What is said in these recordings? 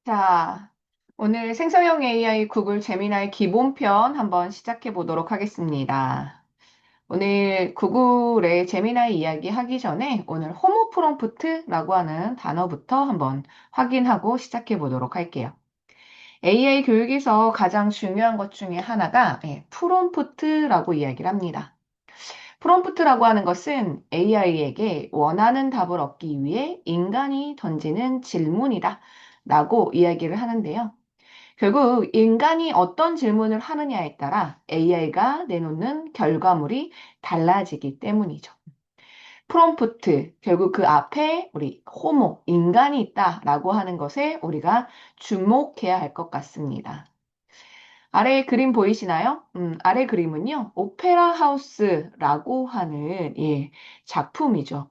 자, 오늘 생성형 AI 구글 제미나이 기본편 한번 시작해 보도록 하겠습니다. 오늘 구글의 제미나이 이야기 하기 전에 오늘 홈 프롬프트라고 하는 단어부터 한번 확인하고 시작해 보도록 할게요. AI 교육에서 가장 중요한 것 중에 하나가 프롬프트라고 이야기를 합니다. 프롬프트라고 하는 것은 AI에게 원하는 답을 얻기 위해 인간이 던지는 질문이다 라고 이야기를 하는데요. 결국 인간이 어떤 질문을 하느냐에 따라 AI가 내놓는 결과물이 달라지기 때문이죠. 프롬프트, 결국 그 앞에 우리 호모, 인간이 있다라고 하는 것에 우리가 주목해야 할 것 같습니다. 아래 그림 보이시나요? 아래 그림은요, 오페라 하우스라고 하는 작품이죠.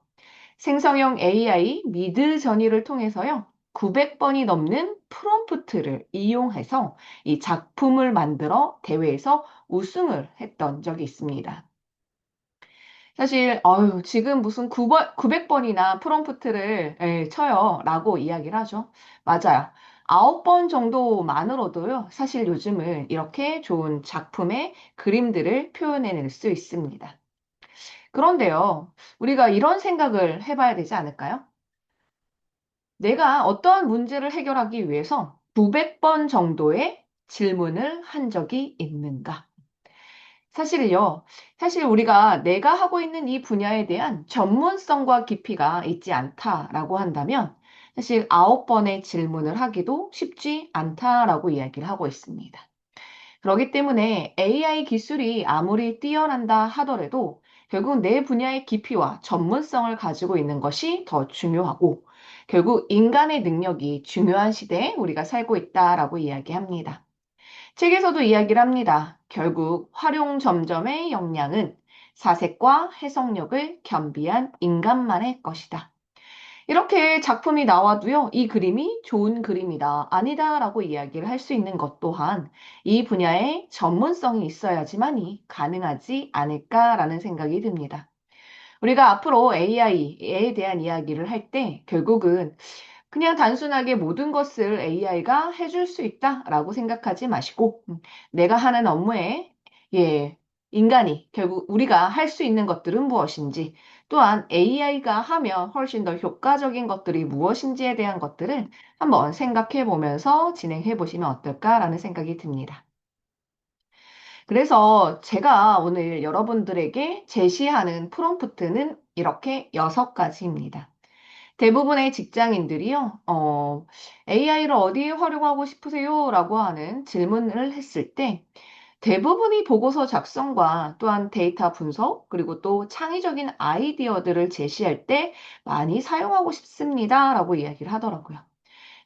생성형 AI 미드 저니를 통해서요, 900번이 넘는 프롬프트를 이용해서 이 작품을 만들어 대회에서 우승을 했던 적이 있습니다. 사실, 지금 무슨 900번이나 프롬프트를 쳐요 라고 이야기를 하죠. 맞아요. 9번 정도만으로도요, 사실 요즘은 이렇게 좋은 작품의 그림들을 표현해낼 수 있습니다. 그런데요, 우리가 이런 생각을 해봐야 되지 않을까요? 내가 어떠한 문제를 해결하기 위해서 900번 정도의 질문을 한 적이 있는가? 사실요, 사실 우리가 내가 하고 있는 이 분야에 대한 전문성과 깊이가 있지 않다라고 한다면 사실 9번의 질문을 하기도 쉽지 않다라고 이야기를 하고 있습니다. 그렇기 때문에 AI 기술이 아무리 뛰어난다 하더라도 결국 내 분야의 깊이와 전문성을 가지고 있는 것이 더 중요하고 결국 인간의 능력이 중요한 시대에 우리가 살고 있다라고 이야기합니다. 책에서도 이야기를 합니다. 결국 활용 점점의 역량은 사색과 해석력을 겸비한 인간만의 것이다. 이렇게 작품이 나와도요, 이 그림이 좋은 그림이다, 아니다라고 이야기를 할 수 있는 것 또한 이 분야의 전문성이 있어야지만이 가능하지 않을까라는 생각이 듭니다. 우리가 앞으로 AI에 대한 이야기를 할 때 결국은 그냥 단순하게 모든 것을 AI가 해줄 수 있다라고 생각하지 마시고, 내가 하는 업무에, 인간이, 결국 우리가 할 수 있는 것들은 무엇인지, 또한 AI가 하면 훨씬 더 효과적인 것들이 무엇인지에 대한 것들을 한번 생각해 보면서 진행해 보시면 어떨까라는 생각이 듭니다. 그래서 제가 오늘 여러분들에게 제시하는 프롬프트는 이렇게 6가지입니다. 대부분의 직장인들이요, AI를 어디에 활용하고 싶으세요? 라고 하는 질문을 했을 때 대부분이 보고서 작성과 또한 데이터 분석, 그리고 또 창의적인 아이디어들을 제시할 때 많이 사용하고 싶습니다. 라고 이야기를 하더라고요.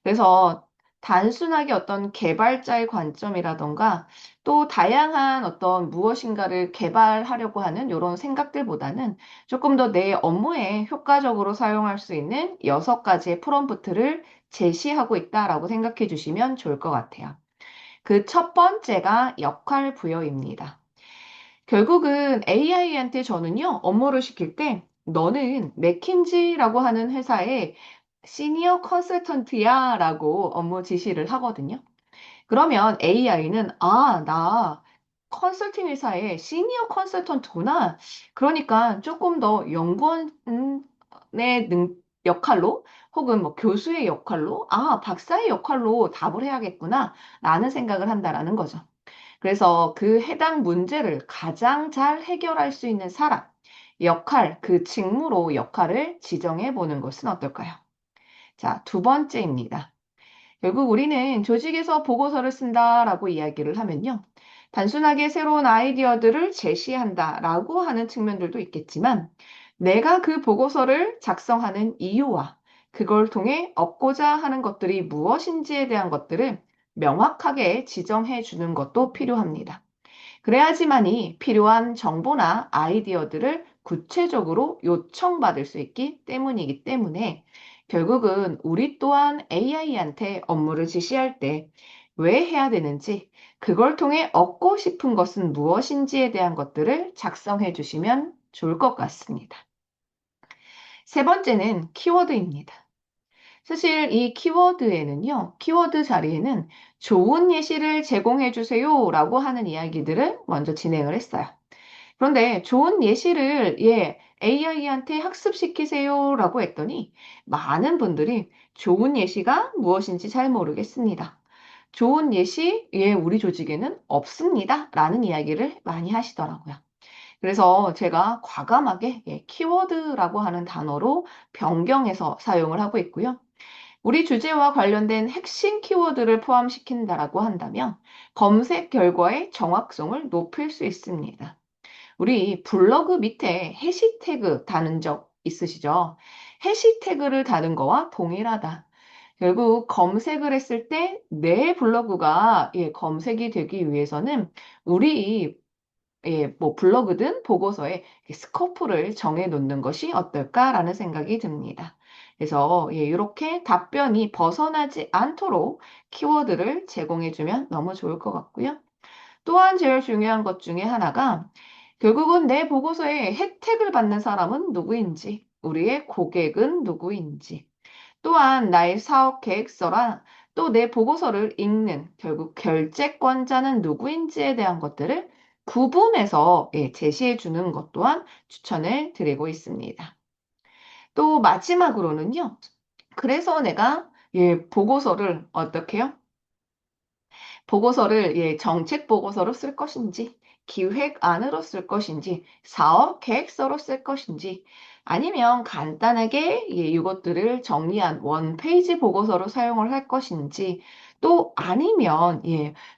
그래서 단순하게 어떤 개발자의 관점이라던가 또 다양한 어떤 무엇인가를 개발하려고 하는 이런 생각들보다는 조금 더 내 업무에 효과적으로 사용할 수 있는 6가지의 프롬프트를 제시하고 있다라고 생각해 주시면 좋을 것 같아요. 그 첫 번째가 역할 부여입니다. 결국은 AI한테 저는요, 업무를 시킬 때 너는 맥킨지라고 하는 회사의 시니어 컨설턴트야 라고 업무 지시를 하거든요. 그러면 AI는 나 컨설팅 회사의 시니어 컨설턴트구나. 그러니까 조금 더 연구원의 역할로 혹은 뭐 교수의 역할로 박사의 역할로 답을 해야겠구나 라는 생각을 한다라는 거죠. 그래서 그 해당 문제를 가장 잘 해결할 수 있는 사람, 역할, 그 직무로 역할을 지정해 보는 것은 어떨까요? 자, 두 번째입니다. 결국 우리는 조직에서 보고서를 쓴다라고 이야기를 하면요. 단순하게 새로운 아이디어들을 제시한다라고 하는 측면들도 있겠지만, 내가 그 보고서를 작성하는 이유와 그걸 통해 얻고자 하는 것들이 무엇인지에 대한 것들을 명확하게 지정해 주는 것도 필요합니다. 그래야지만이 필요한 정보나 아이디어들을 구체적으로 요청받을 수 있기 때문이기 때문에 결국은 우리 또한 AI한테 업무를 지시할 때 왜 해야 되는지, 그걸 통해 얻고 싶은 것은 무엇인지에 대한 것들을 작성해 주시면 좋을 것 같습니다. 세 번째는 키워드입니다. 사실 이 키워드에는요, 키워드 자리에는 좋은 예시를 제공해 주세요 라고 하는 이야기들을 먼저 진행을 했어요. 그런데 좋은 예시를 AI한테 학습시키세요 라고 했더니 많은 분들이 좋은 예시가 무엇인지 잘 모르겠습니다. 좋은 예시, 우리 조직에는 없습니다. 라는 이야기를 많이 하시더라고요. 그래서 제가 과감하게 키워드라고 하는 단어로 변경해서 사용을 하고 있고요. 우리 주제와 관련된 핵심 키워드를 포함시킨다라고 한다면 검색 결과의 정확성을 높일 수 있습니다. 우리 블로그 밑에 해시태그 다는 적 있으시죠? 해시태그를 다는 거와 동일하다. 결국 검색을 했을 때 내 블로그가 검색이 되기 위해서는 우리 뭐 블로그든 보고서에 스코프를 정해 놓는 것이 어떨까라는 생각이 듭니다. 그래서 이렇게 답변이 벗어나지 않도록 키워드를 제공해 주면 너무 좋을 것 같고요. 또한 제일 중요한 것 중에 하나가 결국은 내 보고서에 혜택을 받는 사람은 누구인지, 우리의 고객은 누구인지, 또한 나의 사업 계획서랑 또 내 보고서를 읽는 결국 결재권자는 누구인지에 대한 것들을 구분해서 제시해 주는 것 또한 추천을 드리고 있습니다. 또 마지막으로는요. 그래서 내가 보고서를 어떻게 해요? 보고서를 정책 보고서로 쓸 것인지, 기획안으로 쓸 것인지, 사업 계획서로 쓸 것인지, 아니면 간단하게 이것들을 정리한 원페이지 보고서로 사용을 할 것인지, 또 아니면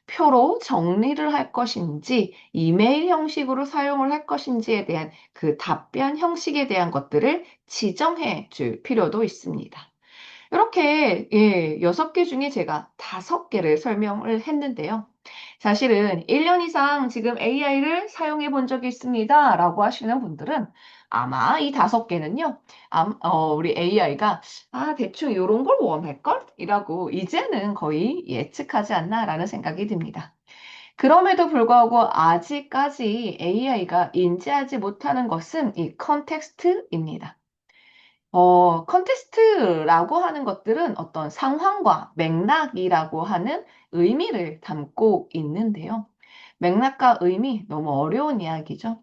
표로 정리를 할 것인지, 이메일 형식으로 사용을 할 것인지에 대한 그 답변 형식에 대한 것들을 지정해 줄 필요도 있습니다. 이렇게 6개 중에 제가 5개를 설명을 했는데요. 사실은 1년 이상 지금 AI를 사용해 본 적이 있습니다. 라고 하시는 분들은 아마 이 5개는요, 우리 AI가 대충 이런 걸 원할걸? 이라고 이제는 거의 예측하지 않나 라는 생각이 듭니다. 그럼에도 불구하고 아직까지 AI가 인지하지 못하는 것은 이 컨텍스트입니다. 컨테스트라고 하는 것들은 어떤 상황과 맥락이라고 하는 의미를 담고 있는데요. 맥락과 의미, 너무 어려운 이야기죠.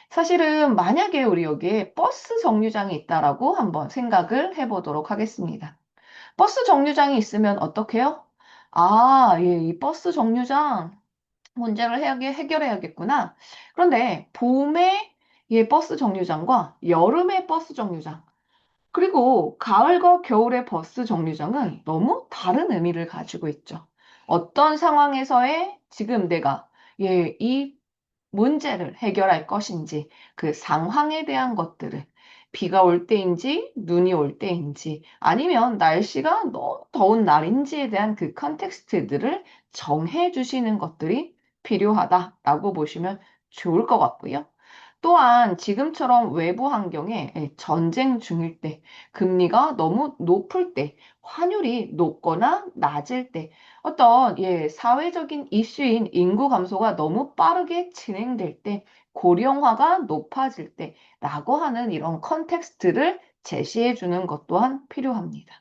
사실은 만약에 우리 여기에 버스 정류장이 있다라고 한번 생각을 해보도록 하겠습니다. 버스 정류장이 있으면 어떡해요? 이 버스 정류장 문제를 해결해야겠구나. 그런데 봄에 버스 정류장과 여름의 버스 정류장, 그리고 가을과 겨울의 버스 정류장은 너무 다른 의미를 가지고 있죠. 어떤 상황에서의 지금 내가 이 문제를 해결할 것인지 그 상황에 대한 것들을 비가 올 때인지 눈이 올 때인지 아니면 날씨가 너무 더운 날인지에 대한 그 컨텍스트들을 정해 주시는 것들이 필요하다라고 보시면 좋을 것 같고요. 또한 지금처럼 외부 환경에 전쟁 중일 때, 금리가 너무 높을 때, 환율이 높거나 낮을 때, 어떤 사회적인 이슈인 인구 감소가 너무 빠르게 진행될 때, 고령화가 높아질 때라고 하는 이런 컨텍스트를 제시해 주는 것 또한 필요합니다.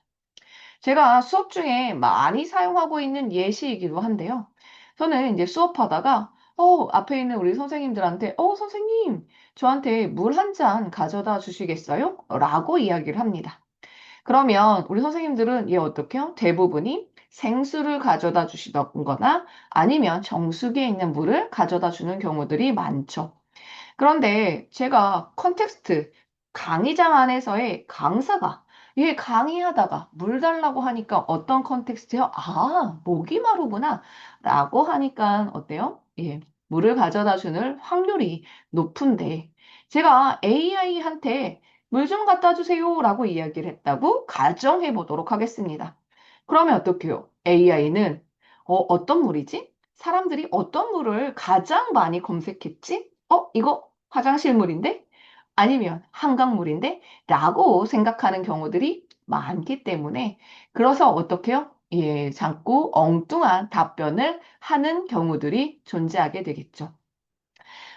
제가 수업 중에 많이 사용하고 있는 예시이기도 한데요. 저는 이제 수업하다가 앞에 있는 우리 선생님들한테 선생님, 저한테 물 한 잔 가져다 주시겠어요? 라고 이야기를 합니다. 그러면 우리 선생님들은 어떻게 요 대부분이 생수를 가져다 주시던거나 아니면 정수기에 있는 물을 가져다 주는 경우들이 많죠. 그런데 제가 컨텍스트, 강의장 안에서의 강사가 강의하다가 물 달라고 하니까 어떤 컨텍스트요? 목이 마르구나 라고 하니까 어때요? 물을 가져다 주는 확률이 높은데 제가 AI한테 물 좀 갖다 주세요 라고 이야기를 했다고 가정해 보도록 하겠습니다. 그러면 어떡해요? AI는 어떤 물이지? 사람들이 어떤 물을 가장 많이 검색했지? 이거 화장실 물인데? 아니면 한강물인데? 라고 생각하는 경우들이 많기 때문에, 그래서 어떻게 요 자꾸 엉뚱한 답변을 하는 경우들이 존재하게 되겠죠.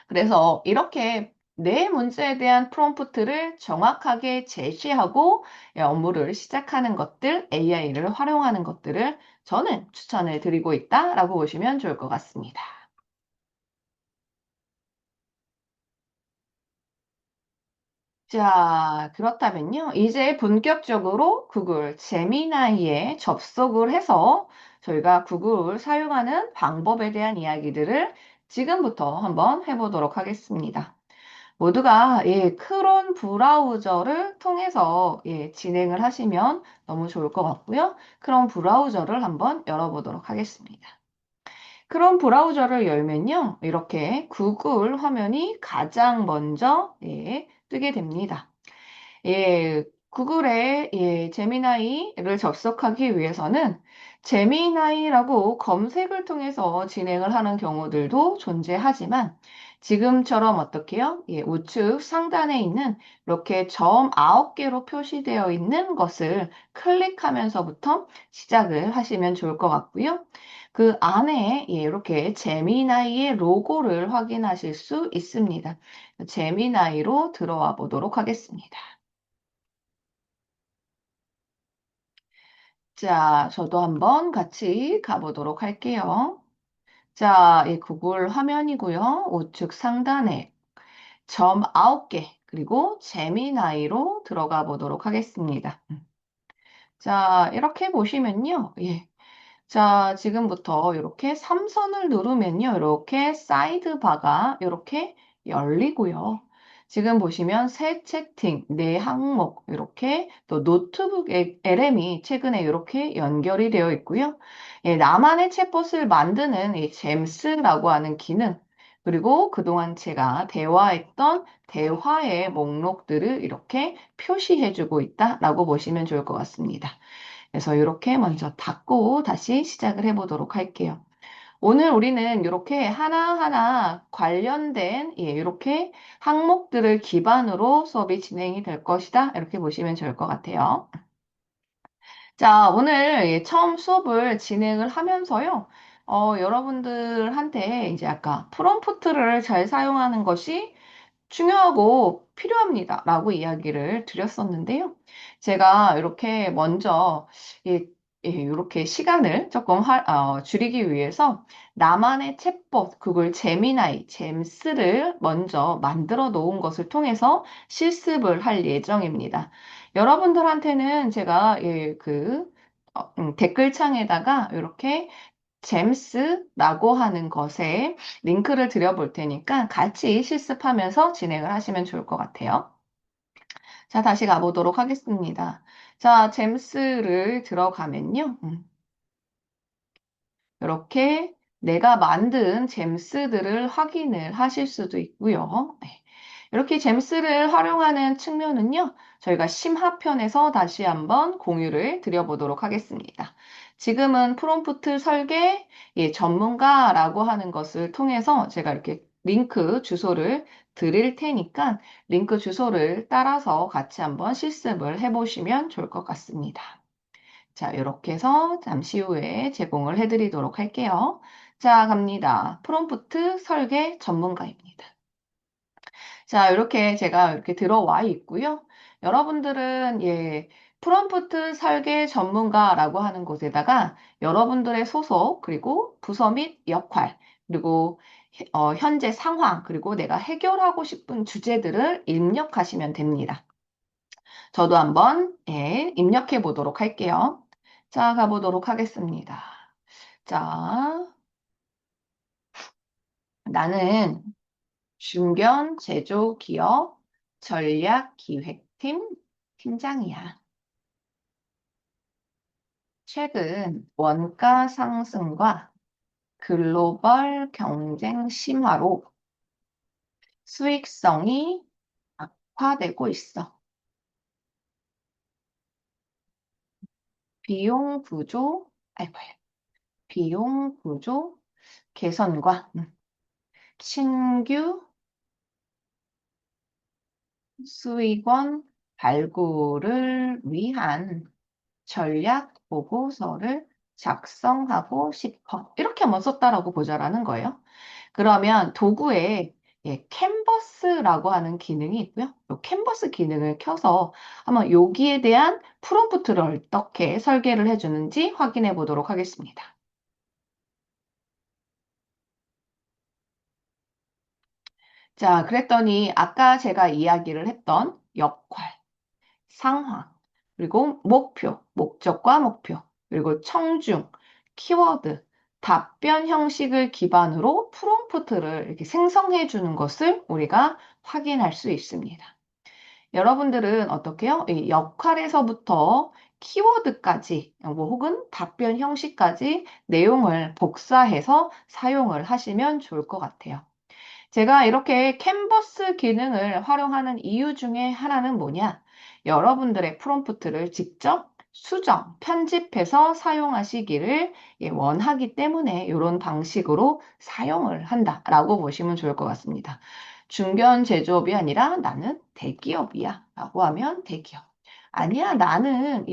그래서 이렇게 내 문제에 대한 프롬프트를 정확하게 제시하고 업무를 시작하는 것들, AI를 활용하는 것들을 저는 추천을 드리고 있다라고 보시면 좋을 것 같습니다. 자, 그렇다면요. 이제 본격적으로 구글 제미나이에 접속을 해서 저희가 구글을 사용하는 방법에 대한 이야기들을 지금부터 한번 해보도록 하겠습니다. 모두가 크롬 브라우저를 통해서 진행을 하시면 너무 좋을 것 같고요. 크롬 브라우저를 한번 열어보도록 하겠습니다. 크롬 브라우저를 열면요. 이렇게 구글 화면이 가장 먼저 뜨게 됩니다. 구글의 제미나이를 접속하기 위해서는 제미나이라고 검색을 통해서 진행을 하는 경우들도 존재하지만 지금처럼 어떻게요? 우측 상단에 있는 이렇게 점 9개로 표시되어 있는 것을 클릭하면서부터 시작을 하시면 좋을 것 같고요. 그 안에 이렇게 제미나이의 로고를 확인하실 수 있습니다. 제미나이로 들어와 보도록 하겠습니다. 자, 저도 한번 같이 가보도록 할게요. 자, 이 구글 화면이고요. 우측 상단에 점 9개, 그리고 제미나이로 들어가 보도록 하겠습니다. 자, 이렇게 보시면요. 자, 지금부터 이렇게 삼선을 누르면요. 이렇게 사이드바가 이렇게 열리고요. 지금 보시면 새 채팅, 네 항목, 이렇게 또 노트북 LM이 최근에 이렇게 연결이 되어 있고요. 나만의 챗봇을 만드는 이 잼스라고 하는 기능, 그리고 그동안 제가 대화했던 대화의 목록들을 이렇게 표시해주고 있다라고 보시면 좋을 것 같습니다. 그래서 이렇게 먼저 닫고 다시 시작을 해보도록 할게요. 오늘 우리는 이렇게 하나하나 관련된 이렇게 항목들을 기반으로 수업이 진행이 될 것이다. 이렇게 보시면 좋을 것 같아요. 자, 오늘 처음 수업을 진행을 하면서요. 여러분들한테 이제 아까 프롬프트를 잘 사용하는 것이 중요하고 필요합니다. 라고 이야기를 드렸었는데요. 제가 이렇게 먼저 이렇게 시간을 조금 줄이기 위해서 나만의 챗봇, 그걸 제미나이, 잼스를 먼저 만들어 놓은 것을 통해서 실습을 할 예정입니다. 여러분들한테는 제가 댓글창에다가 이렇게 잼스라고 하는 것에 링크를 드려볼 테니까 같이 실습하면서 진행을 하시면 좋을 것 같아요. 자, 다시 가보도록 하겠습니다. 자, 잼스를 들어가면요. 이렇게 내가 만든 잼스들을 확인을 하실 수도 있고요. 네. 이렇게 잼스를 활용하는 측면은요, 저희가 심화편에서 다시 한번 공유를 드려보도록 하겠습니다. 지금은 프롬프트 설계 전문가라고 하는 것을 통해서 제가 이렇게 링크 주소를 드릴 테니까 링크 주소를 따라서 같이 한번 실습을 해보시면 좋을 것 같습니다. 자, 이렇게 해서 잠시 후에 제공을 해드리도록 할게요. 자, 갑니다. 프롬프트 설계 전문가입니다. 자, 이렇게 제가 이렇게 들어와 있고요. 여러분들은 프롬프트 설계 전문가라고 하는 곳에다가 여러분들의 소속, 그리고 부서 및 역할, 그리고 현재 상황, 그리고 내가 해결하고 싶은 주제들을 입력하시면 됩니다. 저도 한번 입력해 보도록 할게요. 자, 가보도록 하겠습니다. 자, 나는 중견 제조 기업 전략 기획팀 팀장이야. 최근 원가 상승과 글로벌 경쟁 심화로 수익성이 악화되고 있어. 비용 구조, 아이고, 비용 구조 개선과 신규 수익원 발굴을 위한 전략 보고서를 작성하고 싶어. 이렇게 한번 썼다라고 보자라는 거예요. 그러면 도구에 예, 캔버스라고 하는 기능이 있고요. 이 캔버스 기능을 켜서 한번 여기에 대한 프롬프트를 어떻게 설계를 해주는지 확인해 보도록 하겠습니다. 자, 그랬더니 아까 제가 이야기를 했던 역할, 상황, 그리고 목표, 목적과 목표, 그리고 청중, 키워드, 답변 형식을 기반으로 프롬프트를 이렇게 생성해 주는 것을 우리가 확인할 수 있습니다. 여러분들은 어떻게요? 이 역할에서부터 키워드까지, 뭐 혹은 답변 형식까지 내용을 복사해서 사용을 하시면 좋을 것 같아요. 제가 이렇게 캔버스 기능을 활용하는 이유 중에 하나는 뭐냐? 여러분들의 프롬프트를 직접 수정, 편집해서 사용하시기를 원하기 때문에 이런 방식으로 사용을 한다라고 보시면 좋을 것 같습니다. 중견 제조업이 아니라 나는 대기업이야 라고 하면 대기업. 아니야, 나는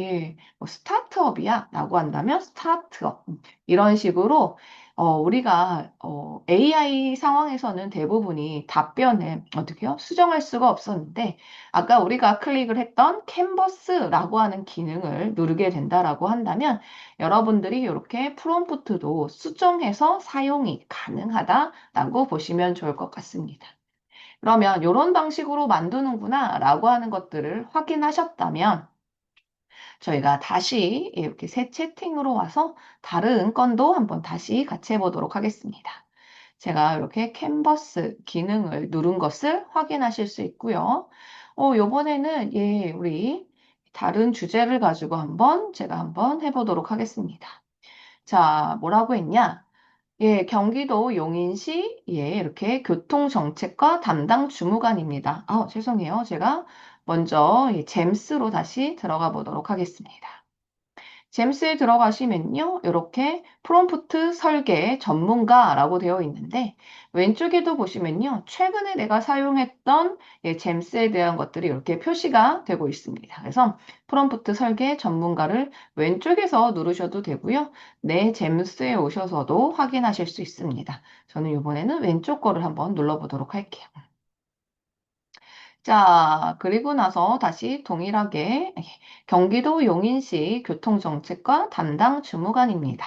뭐 스타트업이야 라고 한다면 스타트업. 이런 식으로 우리가 AI 상황에서는 대부분이 답변을 어떻게 요? 수정할 수가 없었는데 아까 우리가 클릭을 했던 캔버스라고 하는 기능을 누르게 된다라고 한다면 여러분들이 이렇게 프롬프트도 수정해서 사용이 가능하다라고 보시면 좋을 것 같습니다. 그러면 이런 방식으로 만드는구나 라고 하는 것들을 확인하셨다면 저희가 다시 이렇게 새 채팅으로 와서 다른 건도 한번 다시 같이 해보도록 하겠습니다. 제가 이렇게 캔버스 기능을 누른 것을 확인하실 수 있고요. 요번에는 우리 다른 주제를 가지고 제가 한번 해보도록 하겠습니다. 자, 뭐라고 했냐? 경기도 용인시, 이렇게 교통정책과 담당 주무관입니다. 죄송해요. 제가 먼저 잼스로 다시 들어가 보도록 하겠습니다. 잼스에 들어가시면요. 이렇게 프롬프트 설계 전문가라고 되어 있는데 왼쪽에도 보시면요. 최근에 내가 사용했던 잼스에 대한 것들이 이렇게 표시가 되고 있습니다. 그래서 프롬프트 설계 전문가를 왼쪽에서 누르셔도 되고요. 내 잼스에 오셔서도 확인하실 수 있습니다. 저는 이번에는 왼쪽 거를 한번 눌러보도록 할게요. 자, 그리고 나서 다시 동일하게 경기도 용인시 교통정책과 담당 주무관입니다.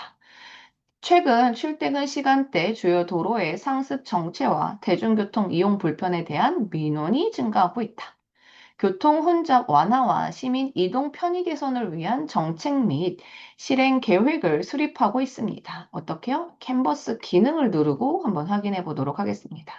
최근 출퇴근 시간대 주요 도로의 상습 정체와 대중교통 이용 불편에 대한 민원이 증가하고 있다. 교통 혼잡 완화와 시민 이동 편의 개선을 위한 정책 및 실행 계획을 수립하고 있습니다. 어떻게요? 캔버스 기능을 누르고 한번 확인해 보도록 하겠습니다.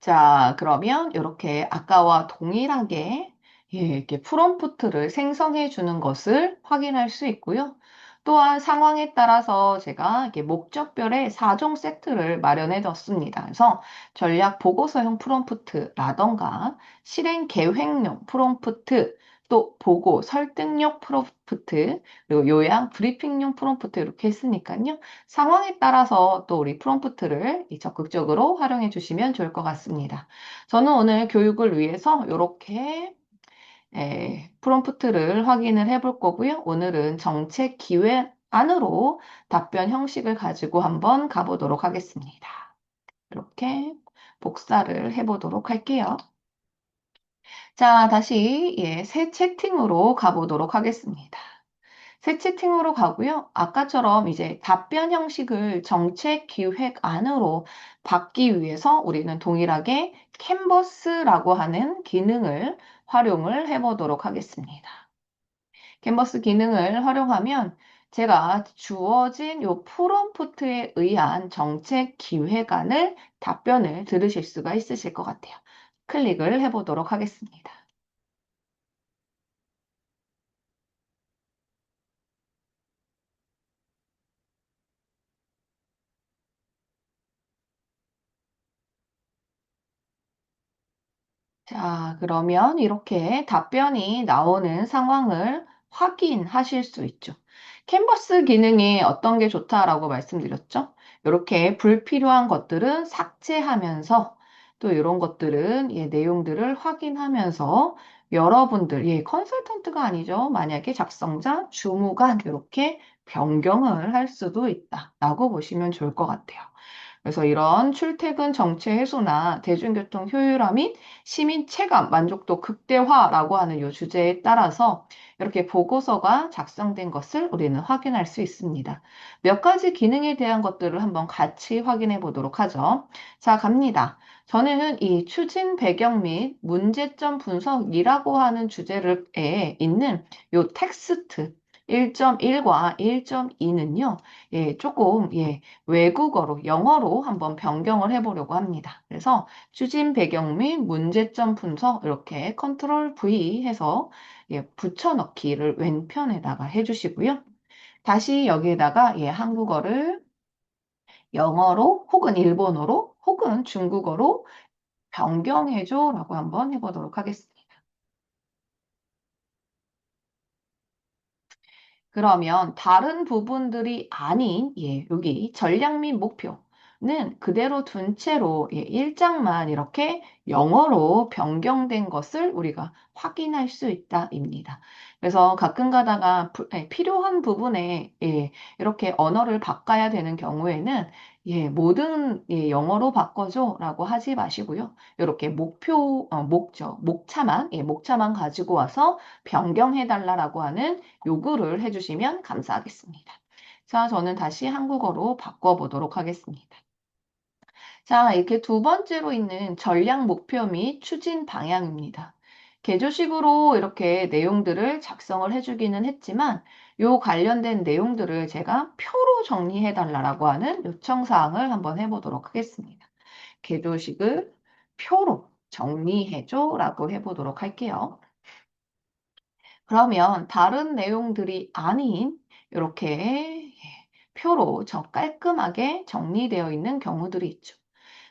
자, 그러면 이렇게 아까와 동일하게 이렇게 프롬프트를 생성해 주는 것을 확인할 수 있고요. 또한 상황에 따라서 제가 이렇게 목적별의 4종 세트를 마련해 뒀습니다. 그래서 전략 보고서형 프롬프트라던가 실행 계획용 프롬프트, 또 보고 설득력 프롬프트, 그리고 요약 브리핑용 프롬프트 이렇게 했으니까요. 상황에 따라서 또 우리 프롬프트를 적극적으로 활용해 주시면 좋을 것 같습니다. 저는 오늘 교육을 위해서 이렇게 프롬프트를 확인을 해 볼 거고요. 오늘은 정책 기획 안으로 답변 형식을 가지고 한번 가보도록 하겠습니다. 이렇게 복사를 해 보도록 할게요. 자, 다시 새 채팅으로 가보도록 하겠습니다. 새 채팅으로 가고요. 아까처럼 이제 답변 형식을 정책 기획 안으로 받기 위해서 우리는 동일하게 캔버스라고 하는 기능을 활용을 해보도록 하겠습니다. 캔버스 기능을 활용하면 제가 주어진 요 프롬프트에 의한 정책 기획안을 답변을 들으실 수가 있으실 것 같아요. 클릭을 해보도록 하겠습니다. 자, 그러면 이렇게 답변이 나오는 상황을 확인하실 수 있죠. 캔버스 기능이 어떤 게 좋다라고 말씀드렸죠? 이렇게 불필요한 것들은 삭제하면서 또 이런 것들은 내용들을 확인하면서 여러분들, 컨설턴트가 아니죠. 만약에 작성자, 주무관 이렇게 변경을 할 수도 있다라고 보시면 좋을 것 같아요. 그래서 이런 출퇴근 정체 해소나 대중교통 효율화 및 시민 체감 만족도 극대화라고 하는 이 주제에 따라서 이렇게 보고서가 작성된 것을 우리는 확인할 수 있습니다. 몇 가지 기능에 대한 것들을 한번 같이 확인해 보도록 하죠. 자, 갑니다. 저는 이 추진 배경 및 문제점 분석이라고 하는 주제에 있는 요 텍스트 1.1과 1.2는요, 조금, 외국어로, 영어로 한번 변경을 해보려고 합니다. 그래서 추진 배경 및 문제점 분석 이렇게 컨트롤 V 해서 붙여넣기를 왼편에다가 해주시고요. 다시 여기에다가 한국어를 영어로 혹은 일본어로 혹은 중국어로 변경해줘라고 한번 해보도록 하겠습니다. 그러면 다른 부분들이 아닌, 여기 전략 및 목표는 그대로 둔 채로 1장만 이렇게 영어로 변경된 것을 우리가 확인할 수 있다입니다. 그래서 가끔 가다가 필요한 부분에 이렇게 언어를 바꿔야 되는 경우에는 모든 영어로 바꿔줘라고 하지 마시고요. 이렇게 목차만 가지고 와서 변경해달라고 하는 요구를 해주시면 감사하겠습니다. 자, 저는 다시 한국어로 바꿔보도록 하겠습니다. 자, 이렇게 두 번째로 있는 전략 목표 및 추진 방향입니다. 개조식으로 이렇게 내용들을 작성을 해주기는 했지만 요 관련된 내용들을 제가 표로 정리해달라고 하는 요청사항을 한번 해보도록 하겠습니다. 개조식을 표로 정리해줘라고 해보도록 할게요. 그러면 다른 내용들이 아닌 이렇게 표로 깔끔하게 정리되어 있는 경우들이 있죠.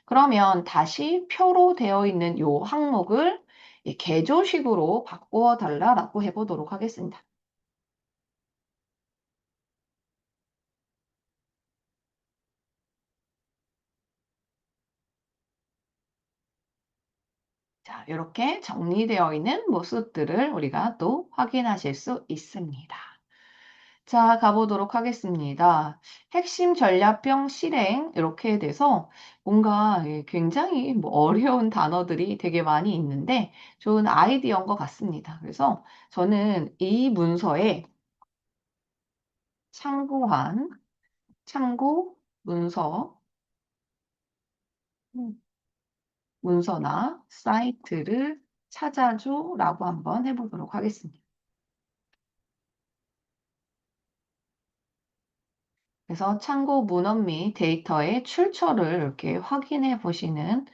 그러면 다시 표로 되어 있는 이 항목을 개조식으로 바꾸어 달라라고 해보도록 하겠습니다. 자, 이렇게 정리되어 있는 모습들을 우리가 또 확인하실 수 있습니다. 자, 가보도록 하겠습니다. 핵심 전략병 실행 이렇게 돼서 뭔가 굉장히 뭐 어려운 단어들이 되게 많이 있는데 좋은 아이디어인 것 같습니다. 그래서 저는 이 문서에 참고한 참고 음, 문서나 사이트를 찾아줘라고 한번 해보도록 하겠습니다. 그래서 참고 문헌 및 데이터의 출처를 이렇게 확인해 보시는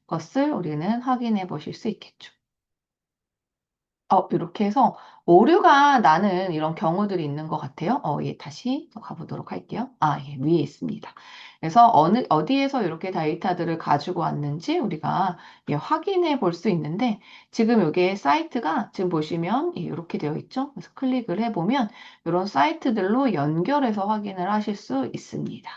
것을 우리는 확인해 보실 수 있겠죠. 이렇게 해서 오류가 나는 이런 경우들이 있는 것 같아요. 다시 또 가보도록 할게요. 위에 있습니다. 그래서 어디에서 이렇게 데이터들을 가지고 왔는지 우리가 확인해 볼 수 있는데 지금 여기에 사이트가 지금 보시면 이렇게 되어 있죠. 그래서 클릭을 해보면 이런 사이트들로 연결해서 확인을 하실 수 있습니다.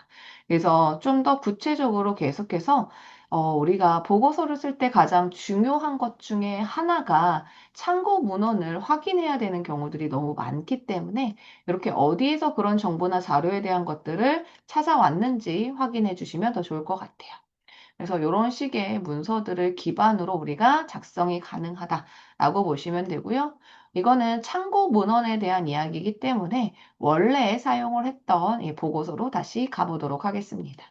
그래서 좀 더 구체적으로 계속해서 우리가 보고서를 쓸 때 가장 중요한 것 중에 하나가 참고 문헌을 확인해야 되는 경우들이 너무 많기 때문에 이렇게 어디에서 그런 정보나 자료에 대한 것들을 찾아왔는지 확인해 주시면 더 좋을 것 같아요. 그래서 이런 식의 문서들을 기반으로 우리가 작성이 가능하다라고 보시면 되고요. 이거는 참고 문헌에 대한 이야기이기 때문에 원래 사용을 했던 이 보고서로 다시 가보도록 하겠습니다.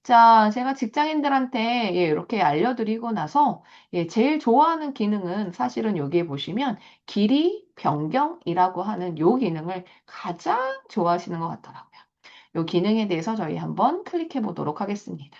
자, 제가 직장인들한테 이렇게 알려드리고 나서 제일 좋아하는 기능은 사실은 여기에 보시면 길이 변경이라고 하는 요 기능을 가장 좋아하시는 것 같더라고요. 요 기능에 대해서 저희 한번 클릭해 보도록 하겠습니다.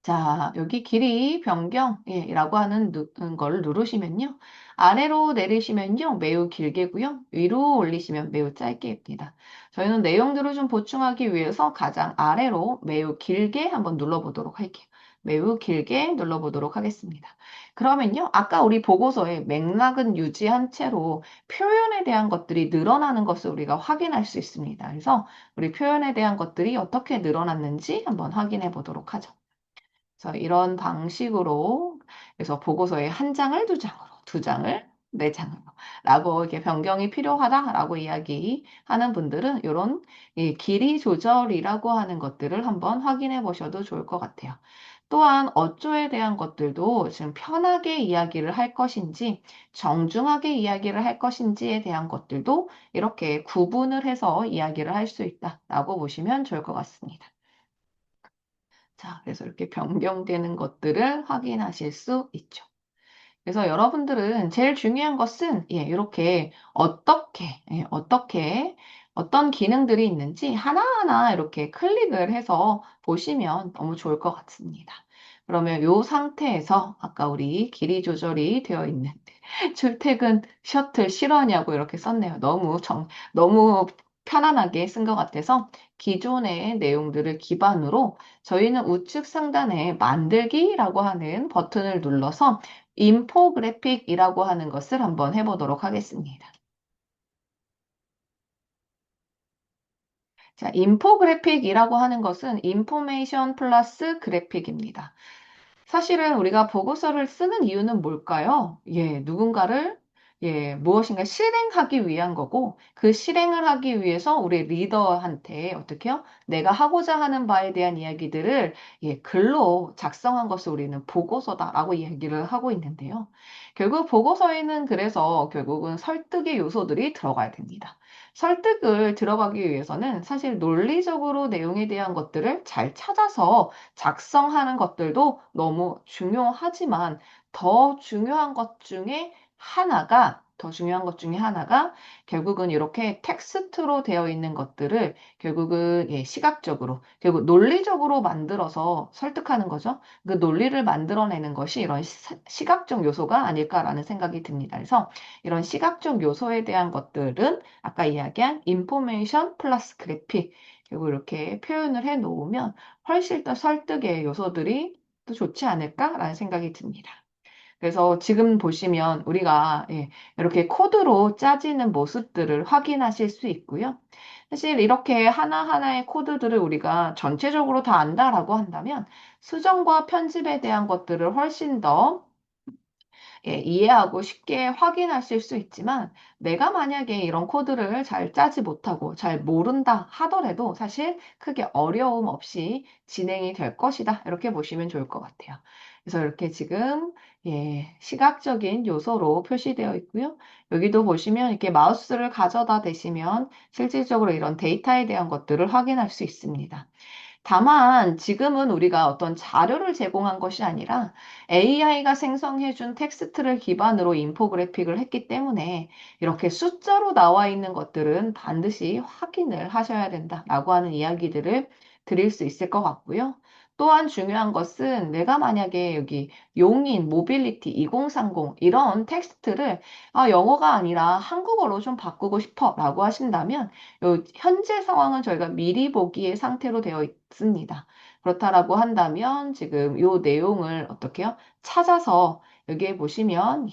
자, 여기 길이 변경이라고 하는 걸 누르시면요. 아래로 내리시면요. 매우 길게고요. 위로 올리시면 매우 짧게입니다. 저희는 내용들을 좀 보충하기 위해서 가장 아래로 매우 길게 한번 눌러보도록 할게요. 매우 길게 눌러보도록 하겠습니다. 그러면요. 아까 우리 보고서에 맥락은 유지한 채로 표현에 대한 것들이 늘어나는 것을 우리가 확인할 수 있습니다. 그래서 우리 표현에 대한 것들이 어떻게 늘어났는지 한번 확인해 보도록 하죠. 그래서 이런 방식으로 그래서 보고서에 한 장을 두 장으로, 두 장을 네 장으로 라고 이렇게 변경이 필요하다라고 이야기하는 분들은 이런 길이 조절이라고 하는 것들을 한번 확인해 보셔도 좋을 것 같아요. 또한 어조에 대한 것들도 지금 편하게 이야기를 할 것인지 정중하게 이야기를 할 것인지에 대한 것들도 이렇게 구분을 해서 이야기를 할 수 있다라고 보시면 좋을 것 같습니다. 자, 그래서 이렇게 변경되는 것들을 확인하실 수 있죠. 그래서 여러분들은 제일 중요한 것은 이렇게 어떻게 어떤 기능들이 있는지 하나하나 이렇게 클릭을 해서 보시면 너무 좋을 것 같습니다. 그러면 이 상태에서 아까 우리 길이 조절이 되어 있는 출퇴근 셔틀 실화냐고 이렇게 썼네요. 너무 편안하게 쓴 것 같아서 기존의 내용들을 기반으로 저희는 우측 상단에 만들기라고 하는 버튼을 눌러서 인포그래픽이라고 하는 것을 한번 해보도록 하겠습니다. 자, 인포그래픽이라고 하는 것은 인포메이션 플러스 그래픽입니다. 사실은 우리가 보고서를 쓰는 이유는 뭘까요? 누군가를 무엇인가 실행하기 위한 거고 그 실행을 하기 위해서 우리 리더한테 어떻게요? 내가 하고자 하는 바에 대한 이야기들을 글로 작성한 것을 우리는 보고서다라고 이야기를 하고 있는데요. 결국 보고서에는 그래서 결국은 설득의 요소들이 들어가야 됩니다. 설득을 들어가기 위해서는 사실 논리적으로 내용에 대한 것들을 잘 찾아서 작성하는 것들도 너무 중요하지만 더 중요한 것 중에 하나가 결국은 이렇게 텍스트로 되어 있는 것들을 결국은 시각적으로, 결국 논리적으로 만들어서 설득하는 거죠. 그 논리를 만들어내는 것이 이런 시각적 요소가 아닐까라는 생각이 듭니다. 그래서 이런 시각적 요소에 대한 것들은 아까 이야기한 인포메이션 플러스 그래픽, 결국 이렇게 표현을 해 놓으면 훨씬 더 설득의 요소들이 또 좋지 않을까라는 생각이 듭니다. 그래서 지금 보시면 우리가 이렇게 코드로 짜지는 모습들을 확인하실 수 있고요. 사실 이렇게 하나하나의 코드들을 우리가 전체적으로 다 안다라고 한다면 수정과 편집에 대한 것들을 훨씬 더 이해하고 쉽게 확인하실 수 있지만 내가 만약에 이런 코드를 잘 짜지 못하고 잘 모른다 하더라도 사실 크게 어려움 없이 진행이 될 것이다. 이렇게 보시면 좋을 것 같아요. 그래서 이렇게 지금 시각적인 요소로 표시되어 있고요. 여기도 보시면 이렇게 마우스를 가져다 대시면 실질적으로 이런 데이터에 대한 것들을 확인할 수 있습니다. 다만 지금은 우리가 어떤 자료를 제공한 것이 아니라 AI가 생성해준 텍스트를 기반으로 인포그래픽을 했기 때문에 이렇게 숫자로 나와 있는 것들은 반드시 확인을 하셔야 된다라고 하는 이야기들을 드릴 수 있을 것 같고요. 또한 중요한 것은 내가 만약에 여기 용인, 모빌리티 2030 이런 텍스트를 영어가 아니라 한국어로 좀 바꾸고 싶어 라고 하신다면 현재 상황은 저희가 미리 보기의 상태로 되어 있습니다. 그렇다라고 한다면 지금 이 내용을 어떻게 요 찾아서 여기에 보시면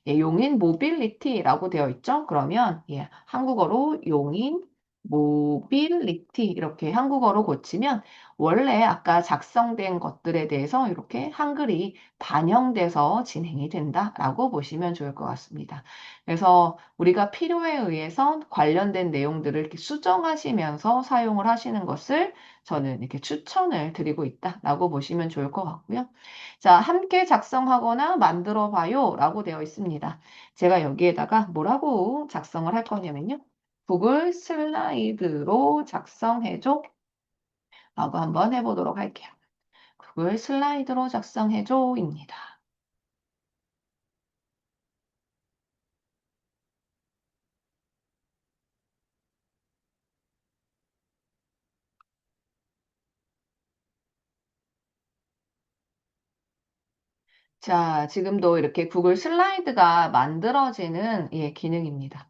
용인 모빌리티라고 되어 있죠. 그러면 한국어로 용인 모빌리티 이렇게 한국어로 고치면 원래 아까 작성된 것들에 대해서 이렇게 한글이 반영돼서 진행이 된다라고 보시면 좋을 것 같습니다. 그래서 우리가 필요에 의해서 관련된 내용들을 이렇게 수정하시면서 사용을 하시는 것을 저는 이렇게 추천을 드리고 있다라고 보시면 좋을 것 같고요. 자, 함께 작성하거나 만들어 봐요 라고 되어 있습니다. 제가 여기에다가 뭐라고 작성을 할 거냐면요. 구글 슬라이드로 작성해줘 라고 한번 해보도록 할게요. 구글 슬라이드로 작성해줘입니다. 자, 지금도 이렇게 구글 슬라이드가 만들어지는 기능입니다.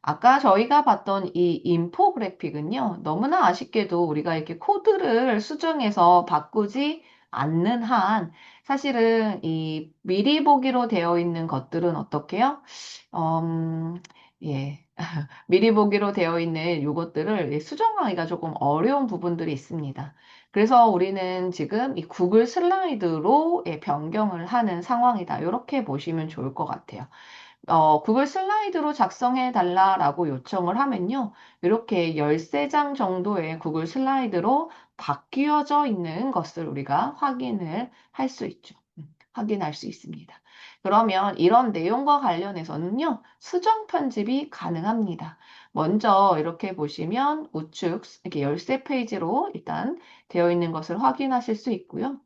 아까 저희가 봤던 이 인포그래픽은요, 너무나 아쉽게도 우리가 이렇게 코드를 수정해서 바꾸지 않는 한, 사실은 이 미리 보기로 되어 있는 것들은 어떻게요? 예, 미리 보기로 되어 있는 요것들을 수정하기가 조금 어려운 부분들이 있습니다. 그래서 우리는 지금 이 구글 슬라이드로 변경을 하는 상황이다. 이렇게 보시면 좋을 것 같아요. 구글 슬라이드로 작성해 달라라고 요청을 하면요. 이렇게 13장 정도의 구글 슬라이드로 바뀌어져 있는 것을 우리가 확인을 할 수 있죠. 확인할 수 있습니다. 그러면 이런 내용과 관련해서는요, 수정 편집이 가능합니다. 먼저 이렇게 보시면 우측 이렇게 13페이지로 일단 되어 있는 것을 확인하실 수 있고요.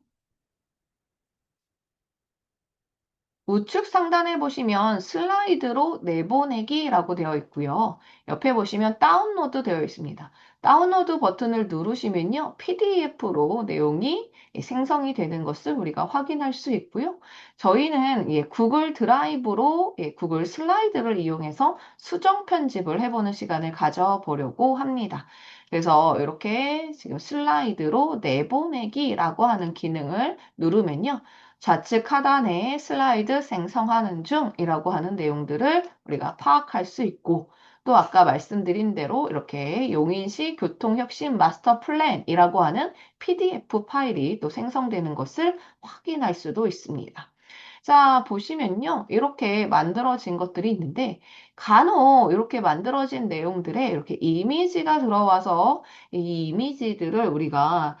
우측 상단에 보시면 슬라이드로 내보내기라고 되어 있고요. 옆에 보시면 다운로드 되어 있습니다. 다운로드 버튼을 누르시면요. PDF로 내용이 생성이 되는 것을 우리가 확인할 수 있고요. 저희는 구글 드라이브로 구글 슬라이드를 이용해서 수정 편집을 해보는 시간을 가져보려고 합니다. 그래서 이렇게 지금 슬라이드로 내보내기라고 하는 기능을 누르면요. 좌측 하단에 슬라이드 생성하는 중이라고 하는 내용들을 우리가 파악할 수 있고 또 아까 말씀드린 대로 이렇게 용인시 교통혁신 마스터 플랜이라고 하는 PDF 파일이 또 생성되는 것을 확인할 수도 있습니다. 자, 보시면요. 이렇게 만들어진 것들이 있는데, 간혹 이렇게 만들어진 내용들에 이렇게 이미지가 들어와서 이 이미지들을 우리가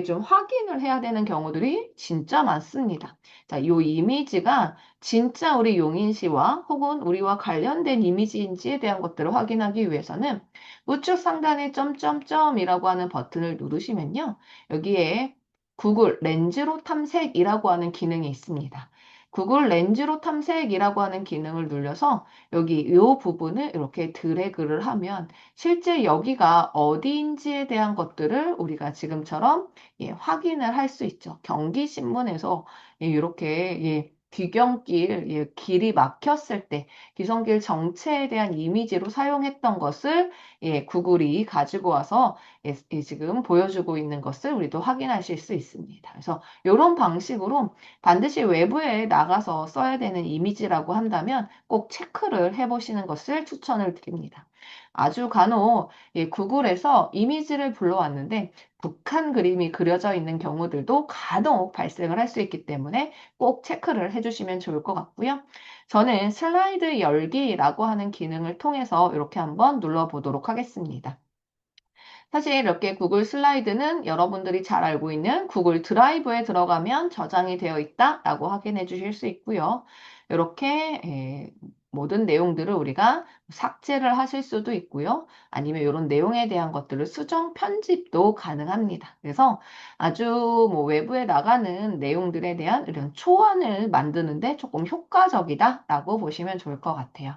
좀 확인을 해야 되는 경우들이 진짜 많습니다. 자, 이 이미지가 진짜 우리 용인시와 혹은 우리와 관련된 이미지인지에 대한 것들을 확인하기 위해서는 우측 상단에 점점점이라고 하는 버튼을 누르시면요. 여기에 구글 렌즈로 탐색이라고 하는 기능이 있습니다. 구글 렌즈로 탐색이라고 하는 기능을 눌러서 여기 이 부분을 이렇게 드래그를 하면 실제 여기가 어디인지에 대한 것들을 우리가 지금처럼 확인을 할 수 있죠. 경기신문에서 이렇게 귀경길, 길이 막혔을 때 귀성길 정체에 대한 이미지로 사용했던 것을 구글이 가지고 와서 지금 보여주고 있는 것을 우리도 확인하실 수 있습니다. 그래서 이런 방식으로 반드시 외부에 나가서 써야 되는 이미지라고 한다면 꼭 체크를 해보시는 것을 추천을 드립니다. 아주 간혹 구글에서 이미지를 불러왔는데 북한 그림이 그려져 있는 경우들도 간혹 발생을 할 수 있기 때문에 꼭 체크를 해주시면 좋을 것 같고요. 저는 슬라이드 열기라고 하는 기능을 통해서 이렇게 한번 눌러보도록 하겠습니다. 사실 이렇게 구글 슬라이드는 여러분들이 잘 알고 있는 구글 드라이브에 들어가면 저장이 되어 있다라고 확인해 주실 수 있고요. 이렇게 모든 내용들을 우리가 삭제를 하실 수도 있고요. 아니면 이런 내용에 대한 것들을 수정 편집도 가능합니다. 그래서 아주 뭐 외부에 나가는 내용들에 대한 이런 초안을 만드는데 조금 효과적이다라고 보시면 좋을 것 같아요.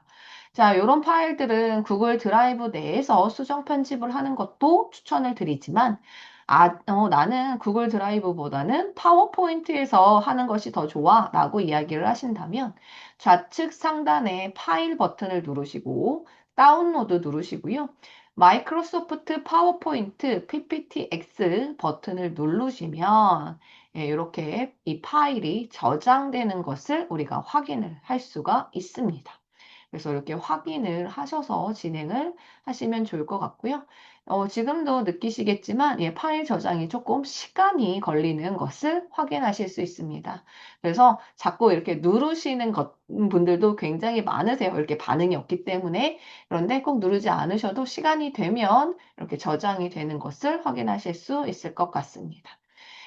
자, 이런 파일들은 구글 드라이브 내에서 수정 편집을 하는 것도 추천을 드리지만, 나는 구글 드라이브보다는 파워포인트에서 하는 것이 더 좋아 라고 이야기를 하신다면 좌측 상단에 파일 버튼을 누르시고 다운로드 누르시고요. 마이크로소프트 파워포인트 PPTX 버튼을 누르시면 이렇게 이 파일이 저장되는 것을 우리가 확인을 할 수가 있습니다. 그래서 이렇게 확인을 하셔서 진행을 하시면 좋을 것 같고요. 지금도 느끼시겠지만 파일 저장이 조금 시간이 걸리는 것을 확인하실 수 있습니다. 그래서 자꾸 이렇게 누르시는 분들도 굉장히 많으세요. 이렇게 반응이 없기 때문에. 그런데 꼭 누르지 않으셔도 시간이 되면 이렇게 저장이 되는 것을 확인하실 수 있을 것 같습니다.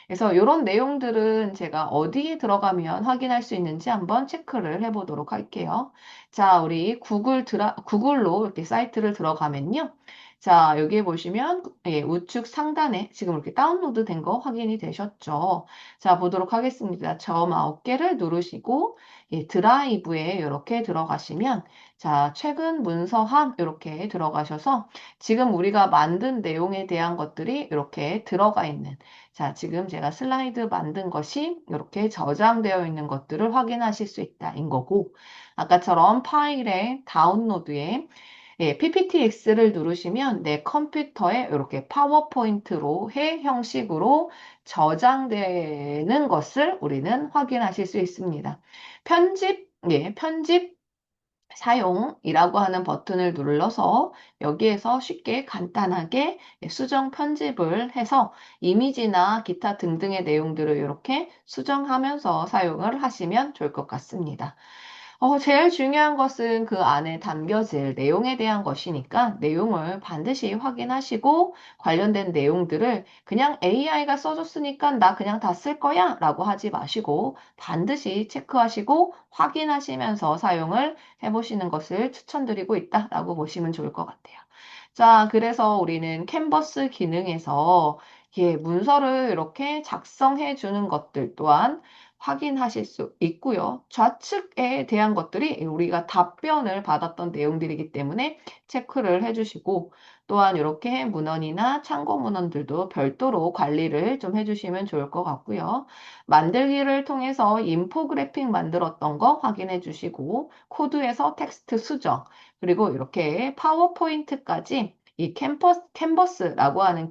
그래서 이런 내용들은 제가 어디에 들어가면 확인할 수 있는지 한번 체크를 해보도록 할게요. 자, 우리 구글로 이렇게 사이트를 들어가면요. 자, 여기에 보시면 우측 상단에 지금 이렇게 다운로드 된 거 확인이 되셨죠? 자, 보도록 하겠습니다. 점 9개를 누르시고 드라이브에 이렇게 들어가시면 자, 최근 문서함 이렇게 들어가셔서 지금 우리가 만든 내용에 대한 것들이 이렇게 들어가 있는 자, 지금 제가 슬라이드 만든 것이 이렇게 저장되어 있는 것들을 확인하실 수 있다인 거고, 아까처럼 파일의 다운로드에 PPTX를 누르시면 내 컴퓨터에 이렇게 파워포인트로 해 형식으로 저장되는 것을 우리는 확인하실 수 있습니다. 편집 사용이라고 하는 버튼을 눌러서 여기에서 쉽게 간단하게 수정 편집을 해서 이미지나 기타 등등의 내용들을 이렇게 수정하면서 사용을 하시면 좋을 것 같습니다. 제일 중요한 것은 그 안에 담겨질 내용에 대한 것이니까 내용을 반드시 확인하시고 관련된 내용들을 그냥 AI가 써줬으니까 나 그냥 다 쓸 거야 라고 하지 마시고 반드시 체크하시고 확인하시면서 사용을 해보시는 것을 추천드리고 있다라고 보시면 좋을 것 같아요. 자, 그래서 우리는 캔버스 기능에서 문서를 이렇게 작성해 주는 것들 또한 확인하실 수 있고요. 좌측에 대한 것들이 우리가 답변을 받았던 내용들이기 때문에 체크를 해주시고 또한 이렇게 문헌이나 참고 문헌들도 별도로 관리를 좀 해주시면 좋을 것 같고요. 만들기를 통해서 인포그래픽 만들었던 거 확인해 주시고 코드에서 텍스트 수정 그리고 이렇게 파워포인트까지 이 캔버스라고 하는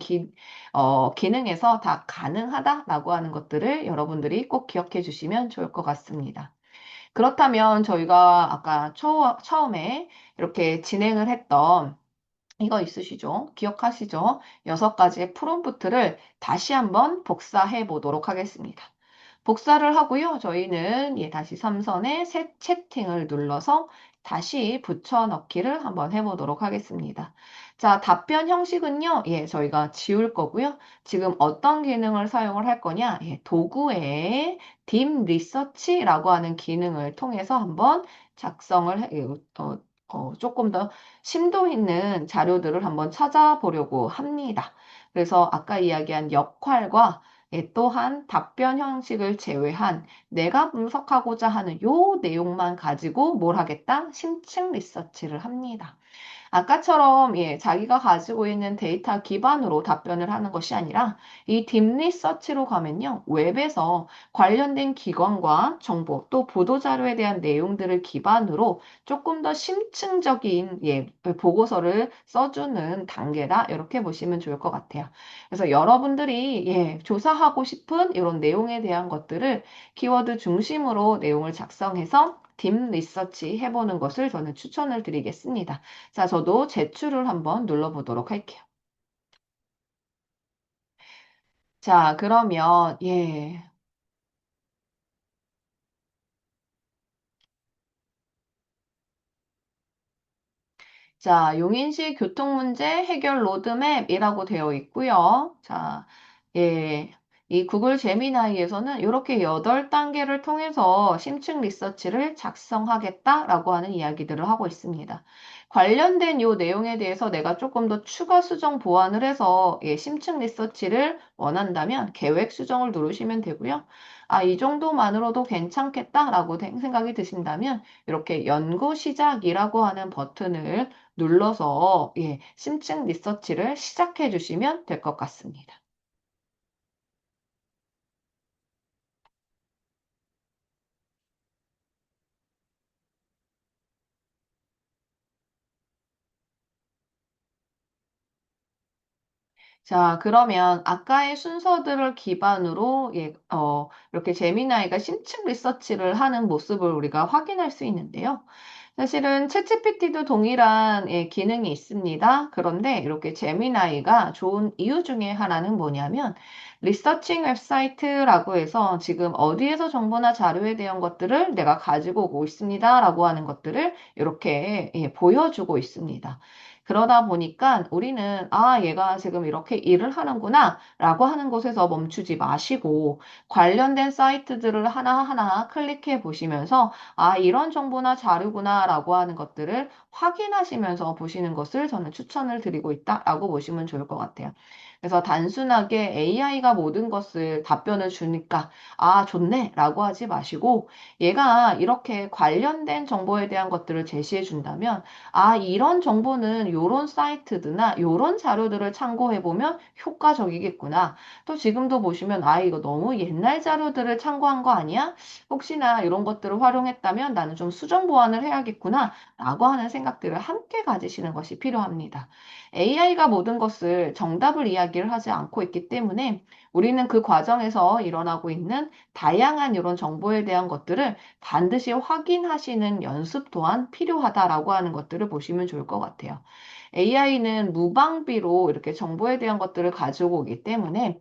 기능에서 다 가능하다라고 하는 것들을 여러분들이 꼭 기억해 주시면 좋을 것 같습니다. 그렇다면 저희가 아까 처음에 이렇게 진행을 했던 이거 있으시죠? 기억하시죠? 6가지의 프롬프트를 다시 한번 복사해 보도록 하겠습니다. 복사를 하고요. 저희는 다시 삼선의 새 채팅을 눌러서 다시 붙여넣기를 한번 해보도록 하겠습니다. 자, 답변 형식은요. 저희가 지울 거고요. 지금 어떤 기능을 사용을 할 거냐? 도구의 딥 리서치라고 하는 기능을 통해서 한번 작성을 조금 더 심도 있는 자료들을 한번 찾아보려고 합니다. 그래서 아까 이야기한 역할과 또한 답변 형식을 제외한 내가 분석하고자 하는 요 내용만 가지고 뭘 하겠다? 심층 리서치를 합니다. 아까처럼 자기가 가지고 있는 데이터 기반으로 답변을 하는 것이 아니라 이 딥리서치로 가면요. 웹에서 관련된 기관과 정보 또 보도자료에 대한 내용들을 기반으로 조금 더 심층적인 보고서를 써주는 단계다. 이렇게 보시면 좋을 것 같아요. 그래서 여러분들이 조사하고 싶은 이런 내용에 대한 것들을 키워드 중심으로 내용을 작성해서 딥 리서치 해보는 것을 저는 추천을 드리겠습니다. 자, 저도 제출을 한번 눌러보도록 할게요. 자, 그러면, 자, 용인시 교통문제 해결 로드맵이라고 되어 있고요. 자, 이 구글 제미나이에서는 이렇게 8단계를 통해서 심층 리서치를 작성하겠다라고 하는 이야기들을 하고 있습니다. 관련된 이 내용에 대해서 내가 조금 더 추가 수정 보완을 해서 심층 리서치를 원한다면 계획 수정을 누르시면 되고요. 아, 이 정도만으로도 괜찮겠다라고 생각이 드신다면 이렇게 연구 시작이라고 하는 버튼을 눌러서 심층 리서치를 시작해 주시면 될 것 같습니다. 자, 그러면 아까의 순서들을 기반으로 이렇게 제미나이가 심층 리서치를 하는 모습을 우리가 확인할 수 있는데요. 사실은 챗GPT도 동일한 기능이 있습니다. 그런데 이렇게 제미나이가 좋은 이유 중에 하나는 뭐냐면 리서칭 웹사이트라고 해서 지금 어디에서 정보나 자료에 대한 것들을 내가 가지고 오고 있습니다라고 하는 것들을 이렇게 보여주고 있습니다. 그러다 보니까 우리는 얘가 지금 이렇게 일을 하는구나 라고 하는 곳에서 멈추지 마시고 관련된 사이트들을 하나하나 클릭해 보시면서 이런 정보나 자료구나 라고 하는 것들을 확인하시면서 보시는 것을 저는 추천을 드리고 있다라고 보시면 좋을 것 같아요. 그래서 단순하게 AI가 모든 것을 답변을 주니까 좋네 라고 하지 마시고 얘가 이렇게 관련된 정보에 대한 것들을 제시해 준다면 이런 정보는 이런 사이트드나 이런 자료들을 참고해 보면 효과적이겠구나. 또 지금도 보시면 이거 너무 옛날 자료들을 참고한 거 아니야? 혹시나 이런 것들을 활용했다면 나는 좀 수정 보완을 해야겠구나. 라고 하는 생각들을 함께 가지시는 것이 필요합니다. AI가 모든 것을 정답을 이야기 이야기를 하지 않고 있기 때문에 우리는 그 과정에서 일어나고 있는 다양한 이런 정보에 대한 것들을 반드시 확인하시는 연습 또한 필요하다라고 하는 것들을 보시면 좋을 것 같아요. AI는 무방비로 이렇게 정보에 대한 것들을 가지고 오기 때문에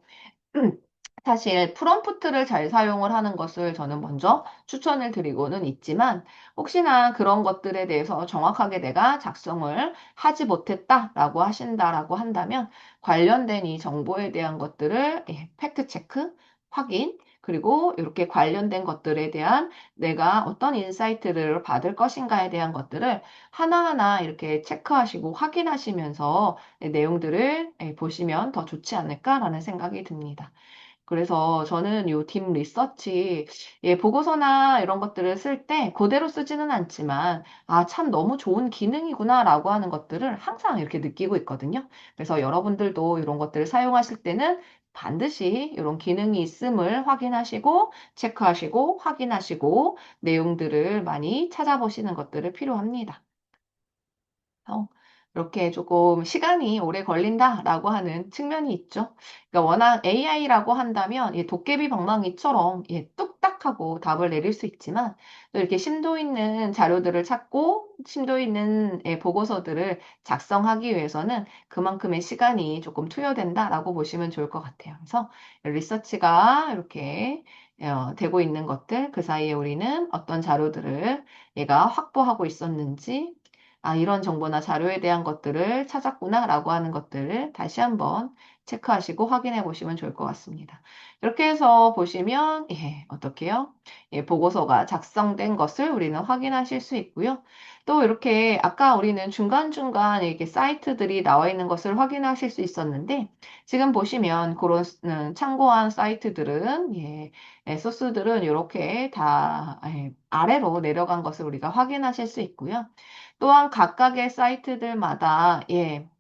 사실 프롬프트를 잘 사용을 하는 것을 저는 먼저 추천을 드리고는 있지만 혹시나 그런 것들에 대해서 정확하게 내가 작성을 하지 못했다라고 하신다라고 한다면 관련된 이 정보에 대한 것들을 팩트 체크, 확인, 그리고 이렇게 관련된 것들에 대한 내가 어떤 인사이트를 받을 것인가에 대한 것들을 하나하나 이렇게 체크하시고 확인하시면서 내용들을 보시면 더 좋지 않을까라는 생각이 듭니다. 그래서 저는 요 딥 리서치, 보고서나 이런 것들을 쓸 때 그대로 쓰지는 않지만, 아, 참 너무 좋은 기능이구나라고 하는 것들을 항상 이렇게 느끼고 있거든요. 그래서 여러분들도 이런 것들을 사용하실 때는 반드시 이런 기능이 있음을 확인하시고, 체크하시고, 확인하시고, 내용들을 많이 찾아보시는 것들을 필요합니다. 어, 이렇게 조금 시간이 오래 걸린다라고 하는 측면이 있죠. 그러니까 워낙 AI라고 한다면 도깨비 방망이처럼 뚝딱하고 답을 내릴 수 있지만 또 이렇게 심도 있는 자료들을 찾고 심도 있는 보고서들을 작성하기 위해서는 그만큼의 시간이 조금 투여된다라고 보시면 좋을 것 같아요. 그래서 리서치가 이렇게 되고 있는 것들, 그 사이에 우리는 어떤 자료들을 얘가 확보하고 있었는지 아, 이런 정보나 자료에 대한 것들을 찾았구나라고 하는 것들을 다시 한번 체크하시고 확인해 보시면 좋을 것 같습니다. 이렇게 해서 보시면, 어떻게요? 보고서가 작성된 것을 우리는 확인하실 수 있고요. 또 이렇게 아까 우리는 중간중간 이렇게 사이트들이 나와 있는 것을 확인하실 수 있었는데, 지금 보시면 그런 참고한 사이트들은, 소스들은 이렇게 다 아래로 내려간 것을 우리가 확인하실 수 있고요. 또한 각각의 사이트들마다,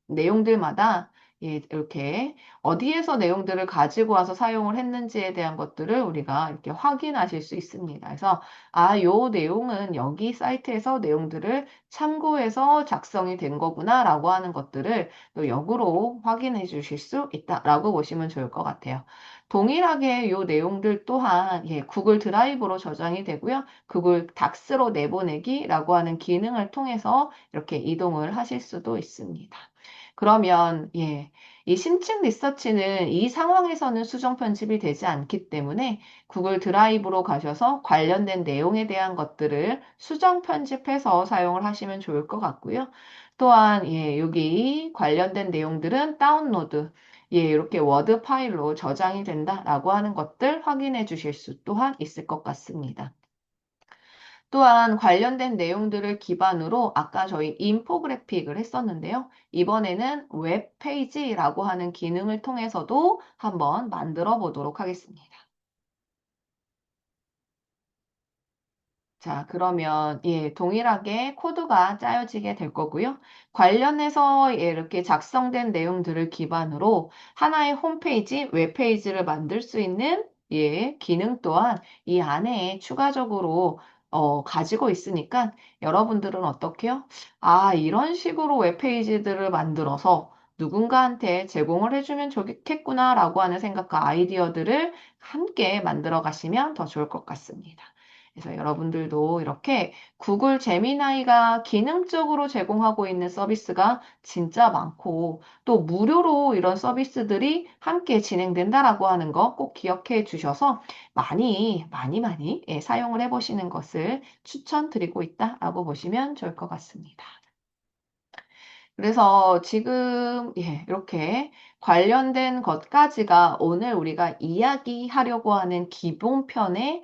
내용들마다, 이렇게 어디에서 내용들을 가지고 와서 사용을 했는지에 대한 것들을 우리가 이렇게 확인하실 수 있습니다. 그래서, 아, 요 내용은 여기 사이트에서 내용들을 참고해서 작성이 된 거구나라고 하는 것들을 또 역으로 확인해 주실 수 있다라고 보시면 좋을 것 같아요. 동일하게 요 내용들 또한 구글 드라이브로 저장이 되고요. 구글 닥스로 내보내기라고 하는 기능을 통해서 이렇게 이동을 하실 수도 있습니다. 그러면 이 심층 리서치는 이 상황에서는 수정 편집이 되지 않기 때문에 구글 드라이브로 가셔서 관련된 내용에 대한 것들을 수정 편집해서 사용을 하시면 좋을 것 같고요. 또한 여기 관련된 내용들은 다운로드 이렇게 워드 파일로 저장이 된다라고 하는 것들 확인해 주실 수 또한 있을 것 같습니다. 또한 관련된 내용들을 기반으로 아까 저희 인포그래픽을 했었는데요. 이번에는 웹페이지라고 하는 기능을 통해서도 한번 만들어 보도록 하겠습니다. 자, 그러면 동일하게 코드가 짜여지게 될 거고요. 관련해서 이렇게 작성된 내용들을 기반으로 하나의 홈페이지, 웹페이지를 만들 수 있는 기능 또한 이 안에 추가적으로 가지고 있으니까 여러분들은 어떻게요? 아, 이런 식으로 웹페이지들을 만들어서 누군가한테 제공을 해주면 좋겠구나라고 하는 생각과 아이디어들을 함께 만들어 가시면 더 좋을 것 같습니다. 그래서 여러분들도 이렇게 구글 제미나이가 기능적으로 제공하고 있는 서비스가 진짜 많고 또 무료로 이런 서비스들이 함께 진행된다라고 하는 거 꼭 기억해 주셔서 많이 사용을 해보시는 것을 추천드리고 있다라고 보시면 좋을 것 같습니다. 그래서 지금 이렇게 관련된 것까지가 오늘 우리가 이야기하려고 하는 기본편에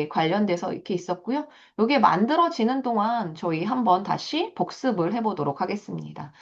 관련돼서 이렇게 있었고요. 이게 만들어지는 동안 저희 한번 다시 복습을 해보도록 하겠습니다.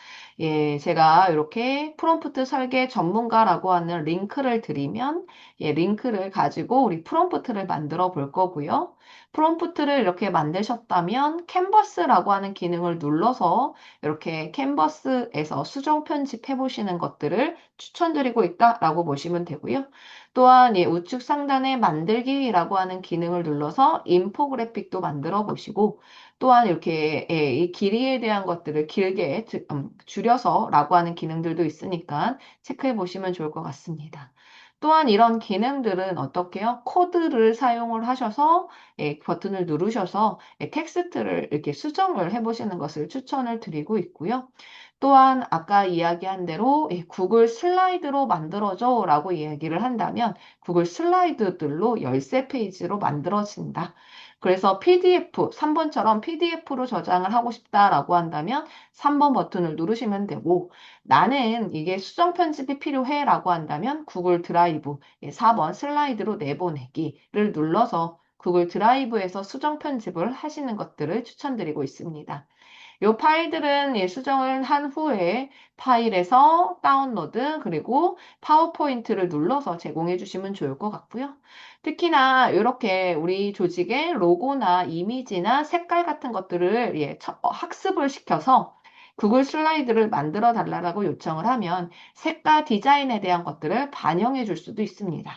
제가 이렇게 프롬프트 설계 전문가라고 하는 링크를 드리면 링크를 가지고 우리 프롬프트를 만들어 볼 거고요. 프롬프트를 이렇게 만드셨다면 캔버스라고 하는 기능을 눌러서 이렇게 캔버스에서 수정 편집해 보시는 것들을 추천드리고 있다라고 보시면 되고요. 또한 우측 상단에 만들기라고 하는 기능을 눌러서 인포그래픽도 만들어 보시고 또한 이렇게 이 길이에 대한 것들을 길게 줄여서라고 하는 기능들도 있으니까 체크해 보시면 좋을 것 같습니다. 또한 이런 기능들은 어떻게 해요? 코드를 사용을 하셔서 버튼을 누르셔서 텍스트를 이렇게 수정을 해보시는 것을 추천을 드리고 있고요. 또한 아까 이야기한 대로 구글 슬라이드로 만들어줘 라고 이야기를 한다면 구글 슬라이드들로 열쇠 페이지로 만들어진다. 그래서 PDF, 3번처럼 PDF로 저장을 하고 싶다라고 한다면 3번 버튼을 누르시면 되고 나는 이게 수정 편집이 필요해 라고 한다면 구글 드라이브 4번 슬라이드로 내보내기를 눌러서 구글 드라이브에서 수정 편집을 하시는 것들을 추천드리고 있습니다. 이 파일들은 수정을 한 후에 파일에서 다운로드 그리고 파워포인트를 눌러서 제공해 주시면 좋을 것 같고요. 특히나 이렇게 우리 조직의 로고나 이미지나 색깔 같은 것들을 학습을 시켜서 구글 슬라이드를 만들어 달라고 요청을 하면 색과 디자인에 대한 것들을 반영해 줄 수도 있습니다.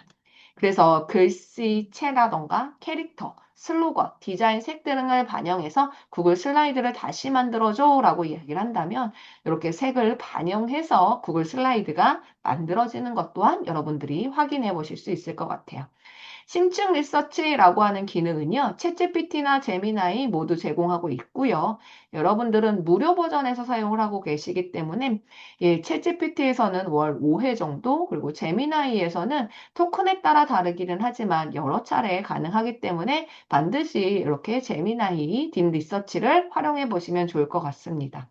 그래서 글씨체라던가 캐릭터, 슬로건, 디자인 색 등을 반영해서 구글 슬라이드를 다시 만들어줘 라고 이야기를 한다면 이렇게 색을 반영해서 구글 슬라이드가 만들어지는 것 또한 여러분들이 확인해 보실 수 있을 것 같아요. 심층 리서치라고 하는 기능은요, 챗GPT나 제미나이 모두 제공하고 있고요. 여러분들은 무료 버전에서 사용을 하고 계시기 때문에 챗GPT에서는 월 5회 정도, 그리고 제미나이에서는 토큰에 따라 다르기는 하지만 여러 차례 가능하기 때문에 반드시 이렇게 제미나이 딥 리서치를 활용해 보시면 좋을 것 같습니다.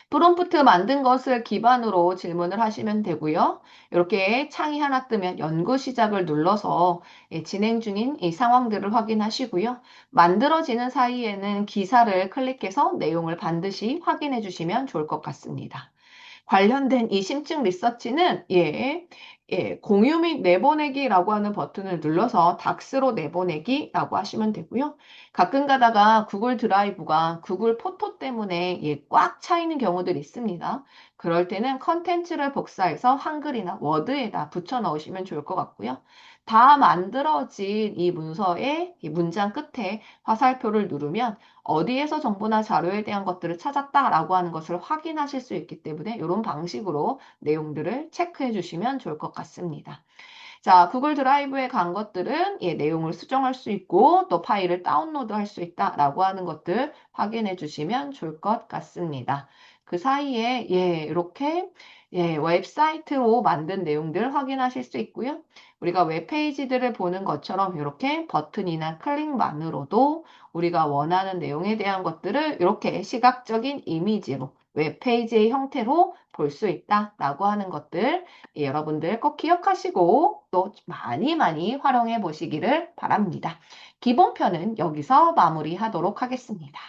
프롬프트 만든 것을 기반으로 질문을 하시면 되고요. 이렇게 창이 하나 뜨면 연구 시작을 눌러서 진행 중인 이 상황들을 확인하시고요. 만들어지는 사이에는 기사를 클릭해서 내용을 반드시 확인해 주시면 좋을 것 같습니다. 관련된 이 심층 리서치는 공유 및 내보내기라고 하는 버튼을 눌러서 닥스로 내보내기라고 하시면 되고요. 가끔 가다가 구글 드라이브가 구글 포토 때문에 꽉 차 있는 경우들이 있습니다. 그럴 때는 컨텐츠를 복사해서 한글이나 워드에다 붙여 넣으시면 좋을 것 같고요. 다 만들어진 이 문서의 이 문장 끝에 화살표를 누르면 어디에서 정보나 자료에 대한 것들을 찾았다라고 하는 것을 확인하실 수 있기 때문에 이런 방식으로 내용들을 체크해 주시면 좋을 것 같습니다. 자, 구글 드라이브에 간 것들은 내용을 수정할 수 있고 또 파일을 다운로드 할 수 있다라고 하는 것들 확인해 주시면 좋을 것 같습니다. 그 사이에 이렇게 웹사이트로 만든 내용들 확인하실 수 있고요. 우리가 웹페이지들을 보는 것처럼 이렇게 버튼이나 클릭만으로도 우리가 원하는 내용에 대한 것들을 이렇게 시각적인 이미지로 웹페이지의 형태로 볼 수 있다라고 하는 것들 여러분들 꼭 기억하시고 또 많이 많이 활용해 보시기를 바랍니다. 기본편은 여기서 마무리하도록 하겠습니다.